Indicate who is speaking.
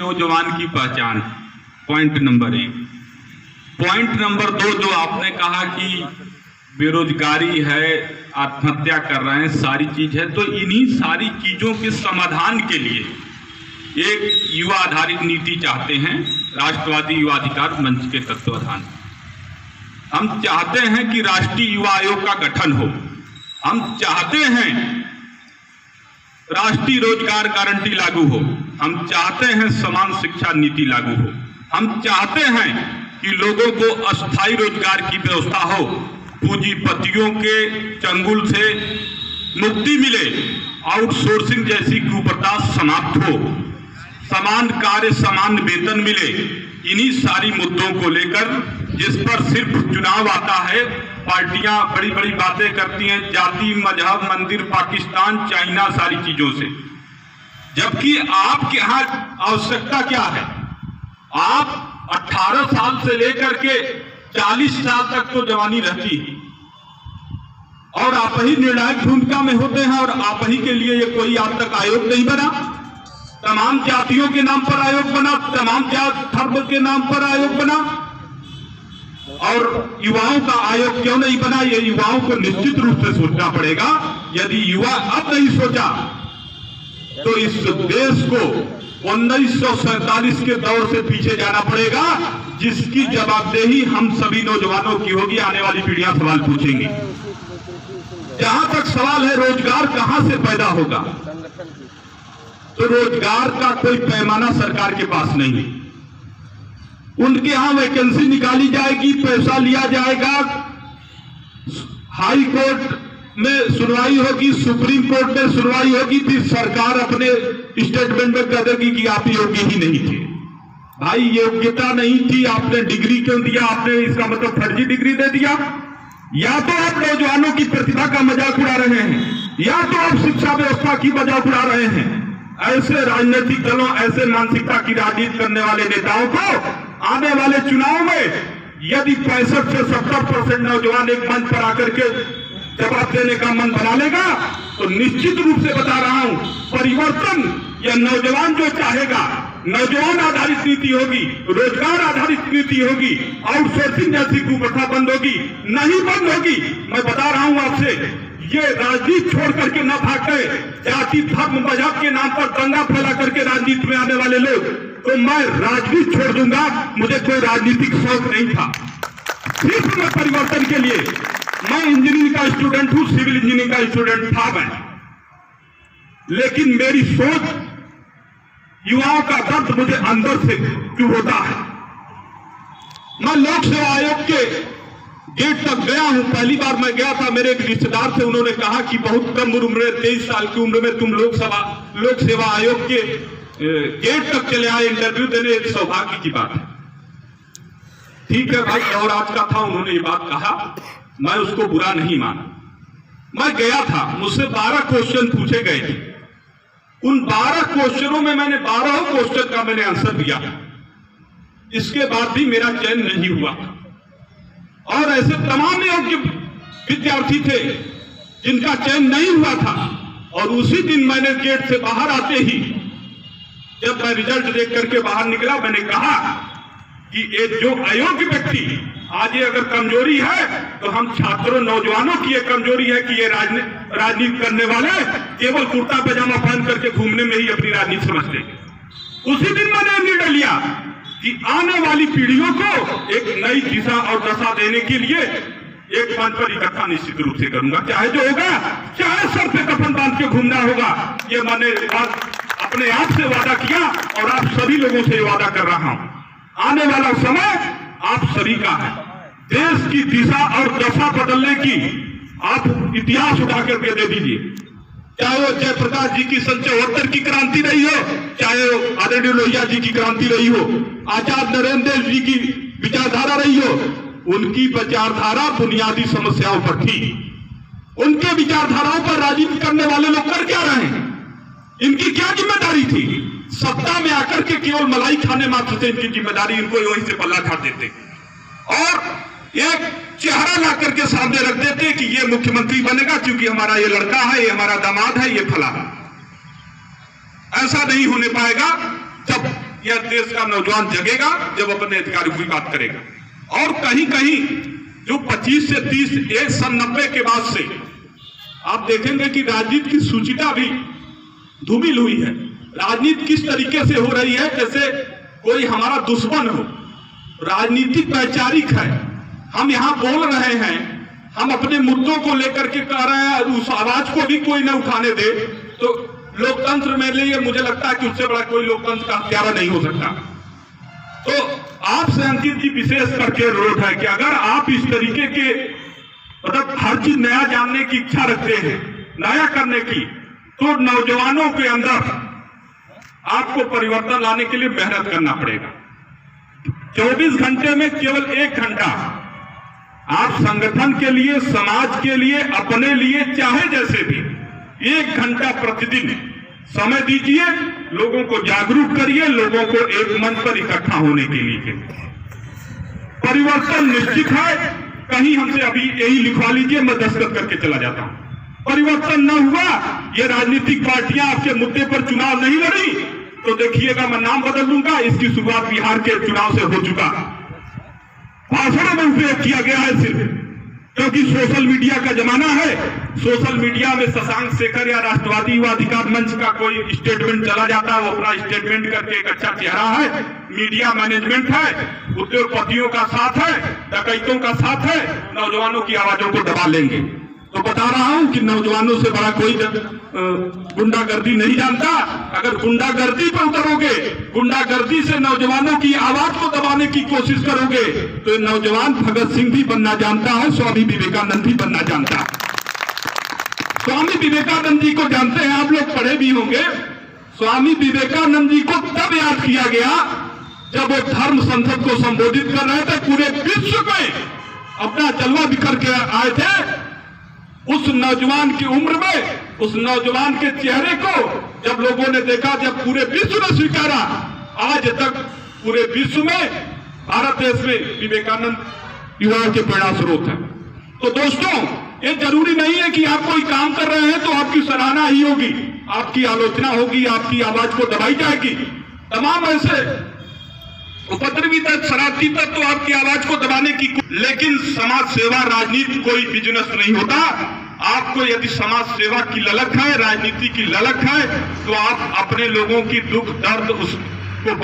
Speaker 1: नौजवान की पहचान, पॉइंट नंबर 1। पॉइंट नंबर 2, जो आपने कहा कि बेरोजगारी है, आत्महत्या कर रहे हैं, सारी चीज है, तो इन्हीं सारी चीजों के समाधान के लिए एक युवा आधारित नीति चाहते हैं राष्ट्रवादी युवा अधिकार मंच के तत्वाधान। हम चाहते हैं कि राष्ट्रीय युवा आयोग का गठन हो। हम चाहते हैं राष्ट्रीय रोजगार गारंटी लागू हो। हम चाहते हैं समान शिक्षा नीति लागू हो। हम चाहते हैं कि लोगों को अस्थायी रोजगार की व्यवस्था हो, पूंजीपतियों के चंगुल से मुक्ति मिले, आउटसोर्सिंग जैसी कुप्रथा समाप्त हो, समान कार्य समान वेतन मिले। इन्हीं सारी मुद्दों को लेकर, जिस पर सिर्फ चुनाव आता है, पार्टियां बड़ी बड़ी बातें करती हैं, जाति, मजहब, मंदिर, पाकिस्तान, चाइना, सारी चीजों से, जबकि आपके यहाँ आवश्यकता क्या है? आप 18 साल से लेकर के 40 साल तक तो जवानी रहती है और आप ही निर्णायक भूमिका में होते हैं, और आप ही के लिए ये कोई आज तक आयोग नहीं बना। तमाम जातियों के नाम पर आयोग बना, तमाम जात धर्म के नाम पर आयोग बना, और युवाओं का आयोग क्यों नहीं बना? ये युवाओं को निश्चित रूप से सोचना पड़ेगा। यदि युवा अब नहीं सोचा तो इस देश को 1947 के दौर से पीछे जाना पड़ेगा, जिसकी जवाबदेही हम सभी नौजवानों की होगी। आने वाली पीढ़ियां सवाल पूछेंगी। जहां तक सवाल है रोजगार कहां से पैदा होगा, तो रोजगार का कोई पैमाना सरकार के पास नहीं है। उनके यहां वैकेंसी निकाली जाएगी, पैसा लिया जाएगा, हाई कोर्ट में सुनवाई होगी, सुप्रीम कोर्ट में सुनवाई होगी, फिर सरकार अपने स्टेटमेंट में कह देगी कि आप योग्य ही नहीं थे। भाई योग्यता नहीं थी, आपने डिग्री क्यों दिया? आपने इसका मतलब फर्जी डिग्री दे दिया। या तो आप नौजवानों की प्रतिभा का मजाक उड़ा रहे हैं, या तो आप शिक्षा व्यवस्था की मजाक उड़ा रहे हैं। ऐसे राजनीतिक दलों, ऐसे मानसिकता की राजनीति करने वाले नेताओं को आने वाले चुनाव में यदि 65 से 70% नौजवान एक मंच पर आकर के जवाब देने का मन बना लेगा, तो निश्चित रूप से बता रहा हूं, परिवर्तन या नौजवान जो चाहेगा, नौजवान आधारित नीति होगी, रोजगार आधारित नीति होगी, आउटसोर्सिंग जैसी कुप्रथा बंद होगी, नहीं बंद होगी। मैं बता रहा हूं आपसे, ये राजनीति छोड़ करके न भाग गए, जाति धर्म मजहब के नाम पर दंगा फैला करके राजनीति में आने वाले लोग, तो मैं राजनीति छोड़ दूंगा। मुझे कोई राजनीतिक शौक नहीं था, सिर्फ मैं परिवर्तन के लिए। मैं इंजीनियरिंग का स्टूडेंट हूं, सिविल इंजीनियरिंग का स्टूडेंट था मैं, लेकिन मेरी सोच, युवाओं का दर्द मुझे अंदर से क्यों होता है। मैं लोक सेवा आयोग के गेट तक गया हूं। पहली बार मैं गया था, मेरे एक रिश्तेदार थे, उन्होंने कहा कि बहुत कम उम्र में, 23 साल की उम्र में तुम लोक सेवा आयोग के गेट तक चले आए इंटरव्यू देने, एक सौभाग्य की बात है। ठीक है भाई, और आज का था, उन्होंने ये बात कहा, मैं उसको बुरा नहीं माना। मैं गया था, मुझसे 12 क्वेश्चन पूछे गए थे। उन 12 क्वेश्चनों में मैंने 12 क्वेश्चन का मैंने आंसर दिया। इसके बाद भी मेरा चयन नहीं हुआ। और ऐसे तमाम योग्य विद्यार्थी थे जिनका चयन नहीं हुआ था। और उसी दिन मैंने गेट से बाहर आते ही, जब मैं रिजल्ट देख करके बाहर निकला, मैंने कहा कि ये जो अयोग्य व्यक्ति, आज ये अगर कमजोरी है तो हम छात्रों नौजवानों की ये कमजोरी है कि ये राजनीति करने वाले केवल कुर्ता पैजामा पहन करके घूमने में ही अपनी राजनीति समझते हैं। उसी दिन मैंने निर्णय लिया कि आने वाली पीढ़ियों को एक नई दिशा और दशा देने के लिए एक मंच पर इकट्ठा निश्चित रूप से करूंगा, चाहे जो होगा, चाहे सर पे कफन बांध के घूमना होगा। ये मैंने अपने आप से वादा किया और आप सभी लोगों से वादा कर रहा हूं। आने वाला समय आप सभी का है। देश की दिशा और दशा बदलने की आप इतिहास उठा करके दे दीजिए, चाहे वो जयप्रकाश जी की 74 की क्रांति रही हो, चाहे वो आदरणीय लोहिया जी की क्रांति रही हो, आचार्य नरेंद्र देव जी की विचारधारा रही हो। उनकी विचारधारा बुनियादी समस्याओं पर थी। उनके विचारधाराओं पर राजनीति करने वाले लोग कर क्या रहे हैं? इनकी क्या जिम्मेदारी थी? सत्ता में आकर के केवल मलाई खाने मात्र से इनकी जिम्मेदारी, इनको वहीं से पल्ला झाड़ देते और एक चेहरा ला करके सामने रख देते कि ये मुख्यमंत्री बनेगा क्योंकि हमारा ये लड़का है, ये हमारा दामाद है, ये फला है। ऐसा नहीं होने पाएगा। जब यह देश का नौजवान जगेगा जब अपने अधिकारों की बात करेगा। और कहीं कहीं जो 25 से 30 एक सन 90 के बाद से आप देखेंगे कि राजनीति की सूचिता भी धूमिल हुई है। राजनीति किस तरीके से हो रही है जैसे कोई हमारा दुश्मन हो। राजनीतिक वैचारिक है, हम यहाँ बोल रहे हैं, हम अपने मुद्दों को लेकर के कह रहे हैं, उस आवाज को भी कोई न उठाने दे तो लोकतंत्र में लिए मुझे लगता है कि उससे बड़ा कोई लोकतंत्र का हत्यारा नहीं हो सकता। तो आपसे अंकित जी विशेष करके अनुरोध है कि अगर आप इस तरीके के मतलब हर चीज नया जानने की इच्छा रखते हैं, नया करने की, तो नौजवानों के अंदर आपको परिवर्तन लाने के लिए मेहनत करना पड़ेगा। 24 घंटे में केवल 1 घंटा आप संगठन के लिए, समाज के लिए, अपने लिए चाहे जैसे भी 1 घंटा प्रतिदिन समय दीजिए, लोगों को जागरूक करिए, लोगों को एक मंच पर इकट्ठा होने के लिए। परिवर्तन निश्चित है, कहीं हमसे अभी यही लिखवा लीजिए, मैं दस्तखत करके चला जाता हूं। परिवर्तन न हुआ, ये राजनीतिक पार्टियां आपके मुद्दे पर चुनाव नहीं लड़ी तो देखिएगा मैं नाम बदल दूंगा। इसकी शुरुआत बिहार के चुनाव से हो चुका, भाषणों में उपयोग किया गया है सिर्फ, क्योंकि सोशल मीडिया का जमाना है। सोशल मीडिया में शशांक शेखर या राष्ट्रवादी युवा अधिकार मंच का कोई स्टेटमेंट चला जाता है, वो अपना स्टेटमेंट करके एक अच्छा चेहरा है, मीडिया मैनेजमेंट है, उद्योगपतियों का साथ है, डकैतों का साथ है, नौजवानों की आवाजों को दबा लेंगे। तो बता रहा हूं कि नौजवानों से बड़ा कोई गुंडागर्दी नहीं जानता। अगर गुंडागर्दी पर उतरोगे, गुंडागर्दी से नौजवानों की आवाज को दबाने की कोशिश करोगे तो नौजवान भगत सिंह भी बनना जानता है, स्वामी विवेकानंद भी बनना जानता है। स्वामी विवेकानंद जी को जानते हैं, आप लोग पढ़े भी होंगे। स्वामी विवेकानंद जी को तब याद किया गया जब वो धर्म संसद को संबोधित कर रहे थे, पूरे विश्व में अपना जलवा बिखर के आए थे। उस नौजवान की उम्र में, उस नौजवान के चेहरे को जब लोगों ने देखा, जब पूरे विश्व ने स्वीकारा, आज तक पूरे विश्व में भारत देश में विवेकानंद युवाओं के प्रेरणा स्रोत है। तो दोस्तों, ये जरूरी नहीं है कि आप कोई काम कर रहे हैं तो आपकी सराहना ही होगी, आपकी आलोचना होगी, आपकी आवाज को दबाई जाएगी। तमाम ऐसे उपद्रवी तत्व, शरारती तत्व तो आपकी आवाज को दबाने की, लेकिन समाज सेवा, राजनीति कोई बिजनेस नहीं होता। आपको यदि समाज सेवा की ललक है, राजनीति की ललक है, तो आप अपने लोगों की दुख दर्द उसको